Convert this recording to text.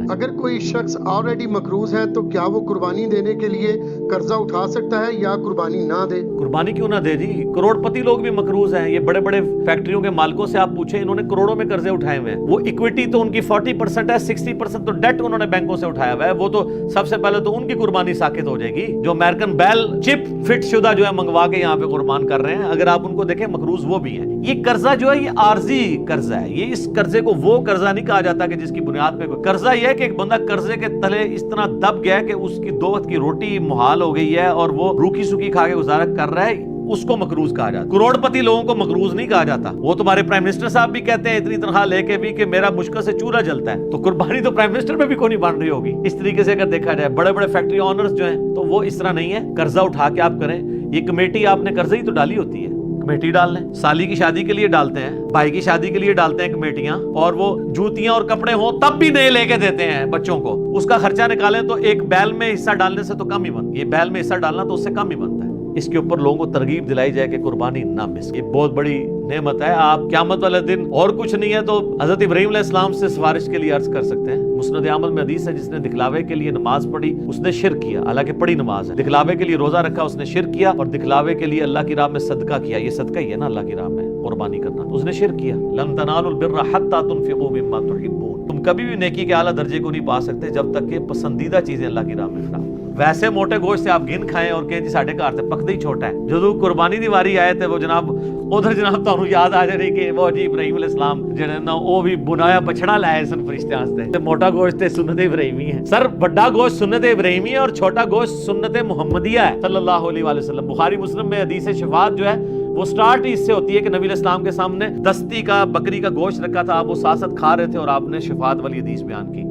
ہے. اگر کوئی شخص آلریڈی مقروض ہے تو کیا وہ قربانی دینے کے لیے قرضہ اٹھا سکتا ہے یا قربانی نہ دے؟ قربانی کیوں نہ دے جی؟ کروڑ پتی لوگ بھی مقروض ہیں. یہ بڑے بڑے فیکٹریوں کے مالکوں سے آپ پوچھیں, انہوں نے کروڑوں میں قرضے اٹھائے ہوئے ہیں. وہ اکویٹی تو ان کی 40% ہے, 60% تو ڈیٹ انہوں نے بینکوں سے اٹھایا ہوا ہے. وہ تو سب سے پہلے تو ان کی قربانی ساقط ہو جائے گی جو امریکن بیل چپ فٹ شدہ جو ہے منگوا کے یہاں پہ قربان کر رہے ہیں. اگر آپ ان کو دیکھیں مقروض وہ بھی ہیں. یہ قرضہ جو ہے یہ عارضی قرضہ ہے. یہ اس قرضے کو وہ قرضہ نہیں کہا جاتا کہ جس کی بنیاد پہ کوئی قرضہ یہ ہے کہ ایک بندہ قرضے کے تلے اس طرح دب گیا کہ اس کی دو وقت کی روٹی محال ہو گئی ہے اور وہ روکھی سوکھی کھا کے گزارا کر رہا ہے, اس کو مقروض کہا جاتا ہے. کروڑ پتی لوگوں کو مقروض نہیں کہا جاتا. وہ تمہارے پرائم منسٹر صاحب بھی کہتے ہیں اتنی تنخواہ لے کے بھی کہ میرا مشکل سے چولہا جلتا ہے. تو قربانی تو پرائم منسٹر میں بھی کوئی نہیں بن رہی ہوگی. اس طریقے سے اگر دیکھا جائے بڑے بڑے فیکٹری آنرز جو ہیں تو وہ اس طرح نہیں ہے. قرضہ اٹھا کے آپ کریں. یہ کمیٹی آپ نے قرضے ہی تو ڈالی ہوتی ہے, کمیٹی ڈال لیں. سالی کی شادی کے لیے ڈالتے ہیں, بھائی کی شادی کے لیے ڈالتے ہیں کمیٹیاں, اور وہ جوتیاں اور کپڑے ہوں تب بھی نئے لے کے دیتے ہیں بچوں کو. اس کا خرچہ نکالیں تو ایک بیل میں حصہ ڈالنے سے تو کم ہی بنتا. یہ بیل میں حصہ ڈالنا تو اس سے کم ہی بنتا ہے. اس کے اوپر لوگوں کو ترغیب دلائی جائے کہ قربانی نہ مس. یہ بہت بڑی نعمت ہے. آپ قیامت والے دن اور کچھ نہیں ہے تو حضرت ابراہیم علیہ السلام سے سفارش کے لیے عرض کر سکتے ہیں. مسند احمد میں حدیث ہے, جس نے دکھلاوے کے لیے نماز پڑھی اس نے شرک کیا, حالانکہ پڑھی نماز ہے. دکھلاوے کے لیے روزہ رکھا اس نے شرک کیا, اور دکھلاوے کے لیے اللہ کی راہ میں صدقہ کیا. یہ صدقہ ہی ہے نا اللہ کی راہ میں قربانی کرنا. اس نے شرک کیا. لن تنالوا البر حتى تنفقوا مما تحبون. تم کبھی بھی نیکی کے اعلیٰ درجے کو نہیں پا سکتے جب تک کہ پسندیدہ چیزیں اللہ کی راہ میں خراب. ویسے موٹے گوشت سے آپ گن کھائیں اور کہیں جی ساڈے گھر تے پکدا ہی چھوٹا ہے. جدو قربانی دی واری آئے تے وہ جناب ادھر جناب تانوں یاد آ جائے کہ وہ جی ابراہیم علیہ السلام جڑے نا وہ بھی بنایا بچڑا لائے سن فرشتیاں واسطے. تے موٹا گوشت تے سنت ابراہیمی ہے سر. بڑا گوشت سنت ابراہیمی ہے اور چھوٹا گوشت سنت محمدیہ ہے صلی اللہ علیہ وآلہ وسلم. بخاری مسلم میں حدیث شفاعت جو ہے وہ سٹارٹ ہی اس سے ہوتی ہے کہ نبی علیہ السلام کے سامنے دستی کا بکری کا گوشت رکھا تھا, آپ وہ ساتھ ساتھ کھا رہے تھے اور آپ نے شفاعت والی حدیث بیان کی.